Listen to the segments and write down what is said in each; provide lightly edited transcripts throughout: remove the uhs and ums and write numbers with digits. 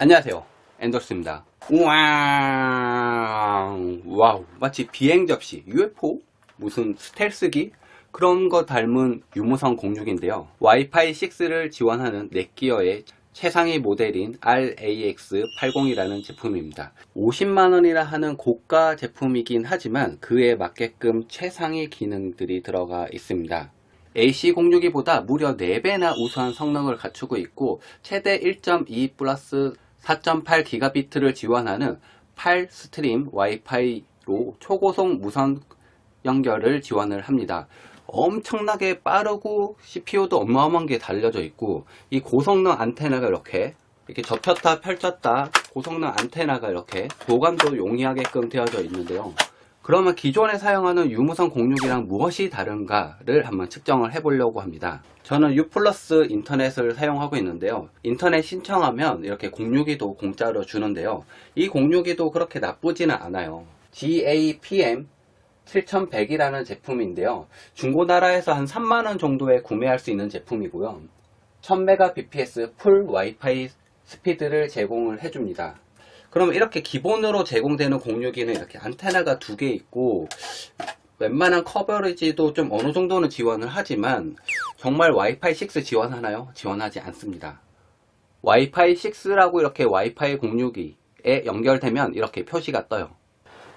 안녕하세요, 엔더스입니다. 와우, 마치 비행 접시, UFO? 무슨 스텔스기? 그런 거 닮은 유무선 공육인데요. 와이파이 6를 지원하는 넷기어의 최상위 모델인 RAX80이라는 제품입니다. 50만원이라 하는 고가 제품이긴 하지만 그에 맞게끔 최상위 기능들이 들어가 있습니다. AC06이보다 무려 4배나 우수한 성능을 갖추고 있고 최대 1.2 플러스 4.8GB를 지원하는 8스트림 와이파이로 초고속 무선 연결을 지원을 합니다. 엄청나게 빠르고 CPU도 어마어마한 게 달려져 있고 이 고성능 안테나가 이렇게 접혔다 펼쳤다 고성능 안테나가 이렇게 보관도 용이하게끔 되어져 있는데요. 그러면 기존에 사용하는 유무선 06이랑 무엇이 다른가를 한번 측정을 해보려고 합니다. 저는 U+ 인터넷을 사용하고 있는데요. 인터넷 신청하면 이렇게 062도 공짜로 주는데요. 이 062도 그렇게 나쁘지는 않아요. GAPM 7100이라는 제품인데요. 중고나라에서 한 3만원 정도에 구매할 수 있는 제품이고요. 1000mbps 풀 와이파이 스피드를 제공을 해줍니다. 그럼 이렇게 기본으로 제공되는 062는 이렇게 안테나가 2개 있고 웬만한 커버리지도 좀 어느 정도는 지원을 하지만 정말 와이파이 6 지원하나요? 지원하지 않습니다. 와이파이 6라고 이렇게 와이파이 062에 연결되면 이렇게 표시가 떠요.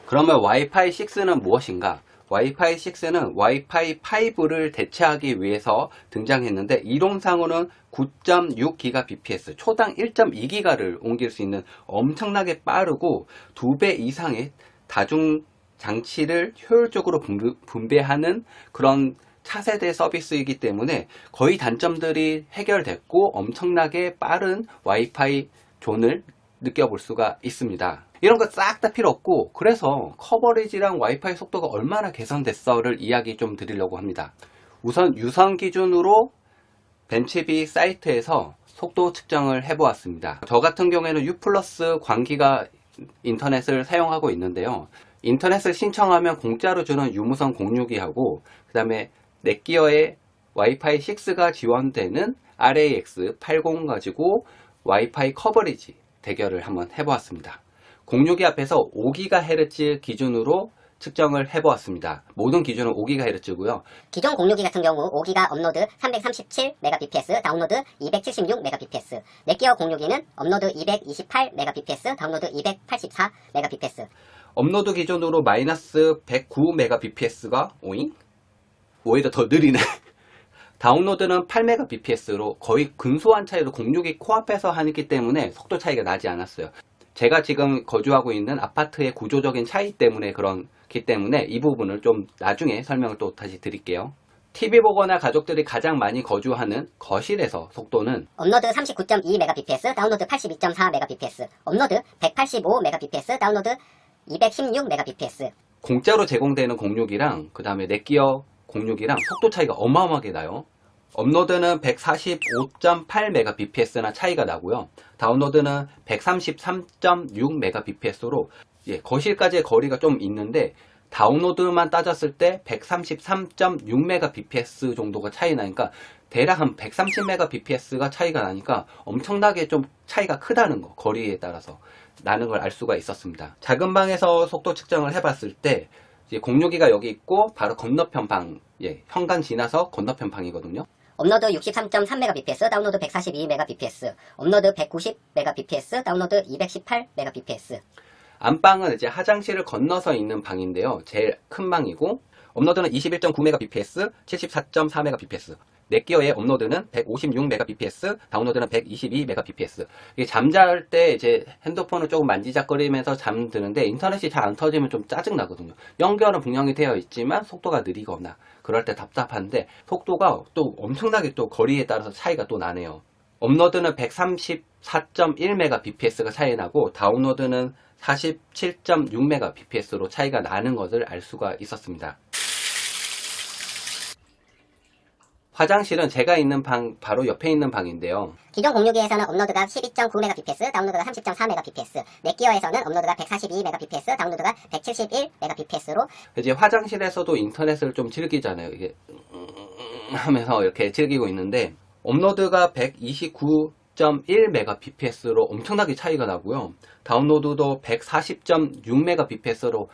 그러면 와이파이 6는 무엇인가? 와이파이 6는 와이파이 5를 대체하기 위해서 등장했는데 이론상으로는 9.6GBps, 초당 1.2GB를 옮길 수 있는 엄청나게 빠르고 2배 이상의 다중 장치를 효율적으로 분배하는 그런 차세대 서비스이기 때문에 거의 단점들이 해결됐고 엄청나게 빠른 와이파이 존을 느껴볼 수가 있습니다. 이런 거 싹 다 필요 없고 그래서 커버리지랑 와이파이 속도가 얼마나 개선됐어를 이야기 좀 드리려고 합니다. 우선 유선 기준으로 벤치비 사이트에서 속도 측정을 해보았습니다. 저 같은 경우에는 U+ 광기가 인터넷을 사용하고 있는데요. 인터넷을 신청하면 공짜로 주는 유무선 062하고 그 다음에 넷기어의 와이파이 6가 지원되는 RAX80 가지고 와이파이 커버리지 대결을 한번 해보았습니다. 062 앞에서 5GHz 기준으로 측정을 해보았습니다. 모든 기준은 5GHz고요. 기존 062 같은 경우 5기가 업로드 337Mbps, 다운로드 276Mbps. 넷기어 062는 업로드 228Mbps, 다운로드 284Mbps. 업로드 기준으로 마이너스 109Mbps가 오히려 더 느리네. 다운로드는 8Mbps로 거의 근소한 차이로 062 코앞에서 하기 때문에 속도 차이가 나지 않았어요. 제가 지금 거주하고 있는 아파트의 구조적인 차이 때문에 그렇기 때문에 이 부분을 좀 나중에 설명을 또 다시 드릴게요. TV 보거나 가족들이 가장 많이 거주하는 거실에서 속도는 업로드 39.2Mbps, 다운로드 82.4Mbps. 업로드 185Mbps, 다운로드 216Mbps. 공짜로 제공되는 062랑 그 다음에 넷기어 062랑 속도 차이가 어마어마하게 나요. 업로드는 145.8Mbps나 차이가 나고요. 다운로드는 133.6Mbps로 거실까지의 거리가 좀 있는데 다운로드만 따졌을 때 133.6Mbps 정도가 차이 나니까 대략 한 130Mbps가 차이가 나니까 엄청나게 좀 차이가 크다는 거, 거리에 따라서 나는 걸 알 수가 있었습니다. 작은 방에서 속도 측정을 해봤을 때 062가 여기 있고 바로 건너편 방, 현관 지나서 건너편 방이거든요. 업로드 63.3Mbps, 다운로드 142Mbps. 업로드 190Mbps, 다운로드 218Mbps. 안방은 이제 화장실을 건너서 있는 방인데요. 제일 큰 방이고 업로드는 21.9Mbps, 74.4Mbps. 넷기어의 업로드는 156Mbps, 다운로드는 122Mbps. 이게 잠잘 때 이제 핸드폰을 조금 만지작거리면서 잠드는데 인터넷이 잘 안 터지면 좀 짜증 나거든요. 연결은 분명히 되어 있지만 속도가 느리거나 그럴 때 답답한데 속도가 또 엄청나게 또 거리에 따라서 차이가 또 나네요. 업로드는 134.1Mbps가 차이 나고 다운로드는 47.6Mbps로 차이가 나는 것을 알 수가 있었습니다. 화장실은 제가 있는 방 바로 옆에 있는 방인데요. 기존 062에서는 업로드가 12.9Mbps, 다운로드가 30.4Mbps. 넷기어에서는 업로드가 142Mbps, 다운로드가 171Mbps로 이제 화장실에서도 인터넷을 좀 즐기잖아요. 이게 하면서 이렇게 즐기고 있는데 업로드가 129 140.1Mbps로 엄청나게 차이가 나고요. 다운로드도 140.6Mbps로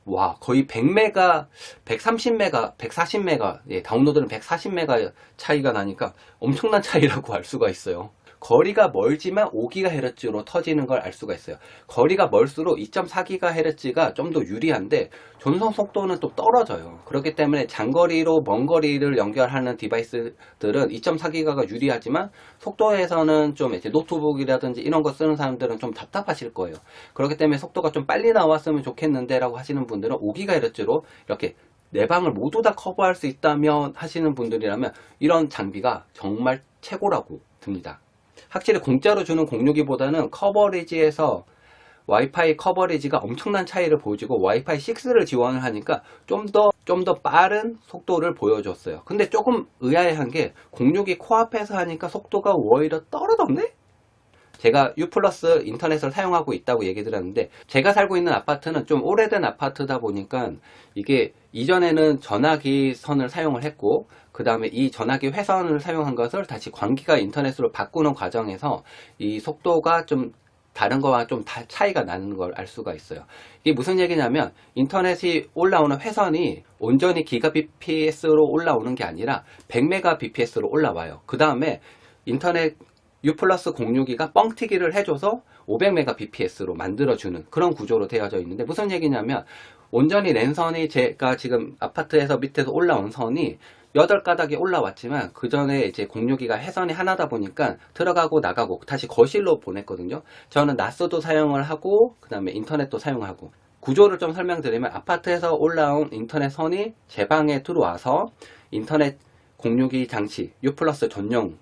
와, 거의 100메가, 130메가, 140메가, 예, 다운로드는 140메가 차이가 나니까 엄청난 차이라고 알 수가 있어요. 거리가 멀지만 5GHz로 터지는 걸 알 수가 있어요. 거리가 멀수록 2.4GHz가 좀 더 유리한데 전송 속도는 또 떨어져요. 그렇기 때문에 장거리로 먼 거리를 연결하는 디바이스들은 2.4GHz가 유리하지만 속도에서는 좀 이제 노트북이라든지 이런 거 쓰는 사람들은 좀 답답하실 거예요. 그렇기 때문에 속도가 좀 빨리 나왔으면 좋겠는데 라고 하시는 분들은 5GHz로 이렇게 네 방을 모두 다 커버할 수 있다면 하시는 분들이라면 이런 장비가 정말 최고라고 듭니다. 확실히 공짜로 주는 공유기보다는 커버리지에서 와이파이 커버리지가 엄청난 차이를 보여주고 와이파이 6를 지원을 하니까 좀 더 빠른 속도를 보여줬어요. 근데 조금 의아해한 게 공유기 코앞에서 하니까 속도가 오히려 떨어졌네? 제가 U+ 인터넷을 사용하고 있다고 얘기 드렸는데 제가 살고 있는 아파트는 좀 오래된 아파트다 보니까 이게 이전에는 전화기 선을 사용을 했고 그 다음에 이 전화기 회선을 사용한 것을 다시 광기가 인터넷으로 바꾸는 과정에서 이 속도가 좀 다른 거와 좀 차이가 나는 걸 알 수가 있어요. 이게 무슨 얘기냐면 인터넷이 올라오는 회선이 온전히 기가bps로 올라오는 게 아니라 100mbps로 올라와요. 그 다음에 인터넷 U+ 공유기가 뻥튀기를 해줘서 500mbps로 만들어주는 그런 구조로 되어져 있는데 무슨 얘기냐면 온전히 랜선이 제가 지금 아파트에서 밑에서 올라온 선이 8가닥이 올라왔지만 그 전에 이제 공유기가 회선이 하나다 보니까 들어가고 나가고 다시 거실로 보냈거든요. 저는 나스도 사용을 하고 그 다음에 인터넷도 사용하고 구조를 좀 설명드리면 아파트에서 올라온 인터넷 선이 제 방에 들어와서 인터넷 공유기 장치 U+ 전용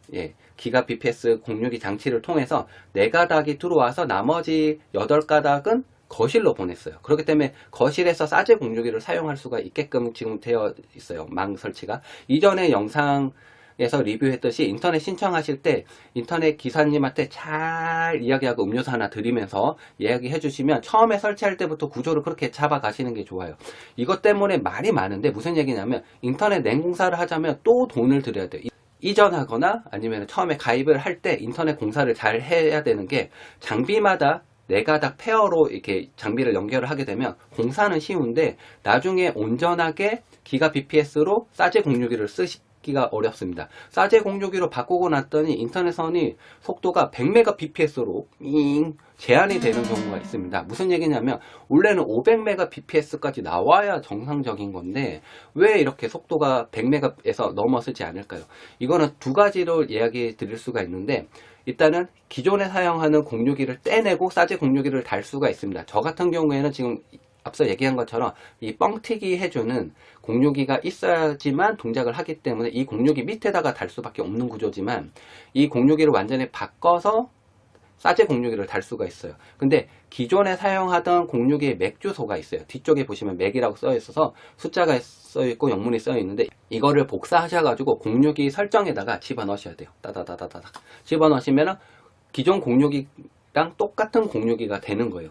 기가bps 공유기 장치를 통해서 4가닥이 들어와서 나머지 8가닥은 거실로 보냈어요. 그렇기 때문에 거실에서 싸제 공유기를 사용할 수가 있게끔 지금 되어 있어요. 망 설치가. 이전에 영상에서 리뷰했듯이 인터넷 신청하실 때 인터넷 기사님한테 잘 이야기하고 음료수 하나 드리면서 이야기해 주시면 처음에 설치할 때부터 구조를 그렇게 잡아 가시는 게 좋아요. 이것 때문에 말이 많은데 무슨 얘기냐면 인터넷 냉공사를 하자면 또 돈을 들여야 돼요. 이전하거나 아니면 처음에 가입을 할 때 인터넷 공사를 잘 해야 되는 게 장비마다 4가닥 페어로 이렇게 장비를 연결을 하게 되면 공사는 쉬운데 나중에 온전하게 기가bps로 싸제 공유기를 쓰기가 어렵습니다. 싸제 공유기로 바꾸고 났더니 인터넷선이 속도가 100mbps로 제한이 되는 경우가 있습니다. 무슨 얘기냐면 원래는 500mbps까지 나와야 정상적인 건데 왜 이렇게 속도가 100mb에서 넘어서지 않을까요? 이거는 두 가지로 이야기 드릴 수가 있는데 일단은 기존에 사용하는 공유기를 떼내고 싸제 공유기를 달 수가 있습니다. 저 같은 경우에는 지금 앞서 얘기한 것처럼 이 뻥튀기 해주는 공유기가 있어야지만 동작을 하기 때문에 이 공유기 밑에다가 달 수밖에 없는 구조지만 이 공유기를 완전히 바꿔서 싸제 공유기를 달 수가 있어요. 근데 기존에 사용하던 공유기의 맥 주소가 있어요. 뒤쪽에 보시면 맥이라고 써 있어서 숫자가 써 있고 영문이 써 있는데 이거를 복사하셔가지고 공유기 설정에다가 집어넣으셔야 돼요. 따다다다다다 집어넣으시면은 기존 공유기랑 똑같은 공유기가 되는 거예요.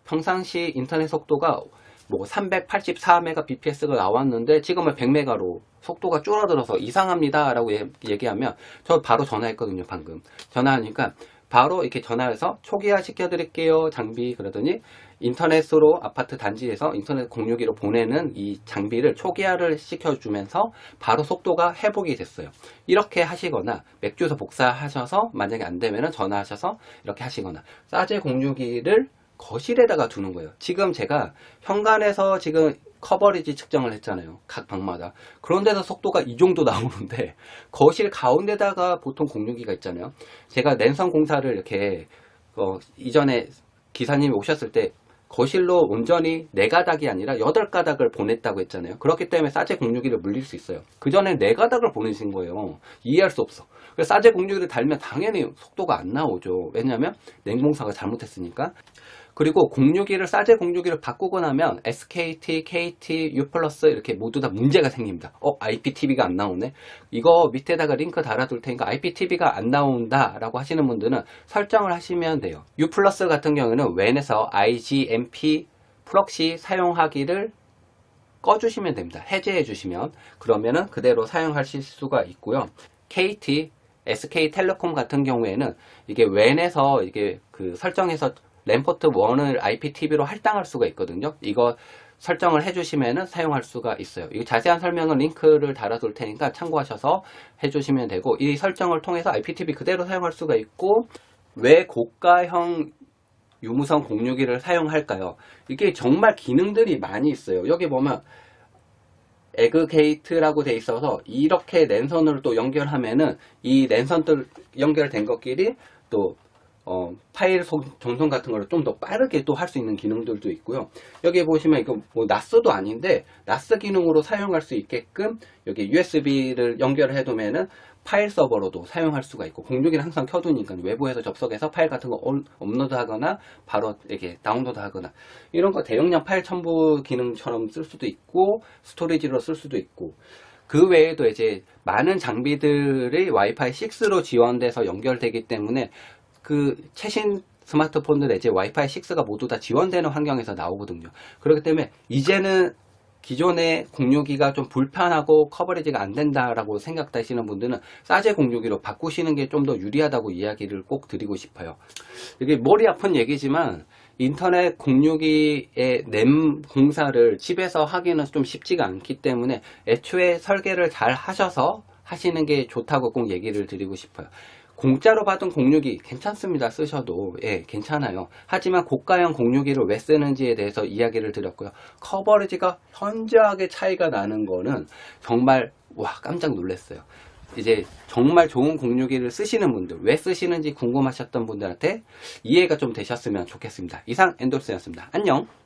평상시 인터넷 속도가 뭐 384mbps가 나왔는데 지금은 100메가로 속도가 줄어들어서 이상합니다 라고 얘기하면 저 바로 전화했거든요. 방금 전화하니까 바로 이렇게 전화해서 초기화 시켜드릴게요 장비 그러더니 인터넷으로 아파트 단지에서 인터넷 공유기로 보내는 이 장비를 초기화를 시켜주면서 바로 속도가 회복이 됐어요. 이렇게 하시거나 맥주소 복사하셔서 만약에 안 되면 전화하셔서 이렇게 하시거나 싸제 공유기를 거실에다가 두는 거예요. 지금 제가 현관에서 지금 커버리지 측정을 했잖아요. 각 방마다. 그런데도 속도가 이 정도 나오는데 거실 가운데다가 보통 공유기가 있잖아요. 제가 랜선 공사를 이렇게 이전에 기사님이 오셨을 때 거실로 온전히 4가닥이 아니라 8가닥을 보냈다고 했잖아요. 그렇기 때문에 싸제 공유기를 물릴 수 있어요. 그 전에 4가닥을 보내신 거예요. 이해할 수 없어. 그래서 싸제 공유기를 달면 당연히 속도가 안 나오죠. 왜냐하면 냉공사가 잘못했으니까. 그리고 공유기를 싸제 공유기를 바꾸고 나면 SKT, KT, U+ 이렇게 모두 다 문제가 생깁니다. IPTV가 안 나오네. 이거 밑에다가 링크 달아둘 테니까 IPTV가 안 나온다 라고 하시는 분들은 설정을 하시면 돼요. U+ 같은 경우는 WAN에서 IGMP 프록시 사용하기를 꺼주시면 됩니다. 해제해 주시면 그러면은 그대로 사용하실 수가 있고요. KT, SK텔레콤 같은 경우에는 이게 웬에서 이게 그 설정해서 램포트 1을 IPTV로 할당할 수가 있거든요. 이거 설정을 해주시면은 사용할 수가 있어요. 이 자세한 설명은 링크를 달아둘 테니까 참고하셔서 해주시면 되고, 이 설정을 통해서 IPTV 그대로 사용할 수가 있고, 왜 고가형 유무선 공유기를 사용할까요? 이게 정말 기능들이 많이 있어요. 여기 보면 에그게이트라고 돼 있어서 이렇게 랜선으로 또 연결하면은 이 랜선들 연결된 것끼리 또 파일 전송 같은 걸 좀 더 빠르게 또 할 수 있는 기능들도 있고요. 여기 보시면 이거 뭐 나스도 아닌데 나스 기능으로 사용할 수 있게끔 여기 USB를 연결해 두면은 파일 서버로도 사용할 수가 있고, 공유기를 항상 켜두니까 외부에서 접속해서 파일 같은 거 업로드 하거나 바로 이렇게 다운로드 하거나 이런 거 대용량 파일 첨부 기능처럼 쓸 수도 있고, 스토리지로 쓸 수도 있고, 그 외에도 이제 많은 장비들이 와이파이 6로 지원돼서 연결되기 때문에 그 최신 스마트폰들 이제 와이파이 6가 모두 다 지원되는 환경에서 나오거든요. 그렇기 때문에 이제는 기존의 공유기가 좀 불편하고 커버리지가 안 된다라고 생각하시는 분들은 싸제 공유기로 바꾸시는 게 좀 더 유리하다고 이야기를 꼭 드리고 싶어요. 이게 머리 아픈 얘기지만 인터넷 공유기의 램 공사를 집에서 하기는 좀 쉽지가 않기 때문에 애초에 설계를 잘 하셔서 하시는 게 좋다고 꼭 얘기를 드리고 싶어요. 공짜로 받은 공유기 괜찮습니다. 쓰셔도 괜찮아요. 하지만 고가형 공유기를 왜 쓰는지에 대해서 이야기를 드렸고요. 커버리지가 현저하게 차이가 나는 거는 정말 깜짝 놀랐어요. 이제 정말 좋은 공유기를 쓰시는 분들, 왜 쓰시는지 궁금하셨던 분들한테 이해가 좀 되셨으면 좋겠습니다. 이상 엔돌스였습니다. 안녕.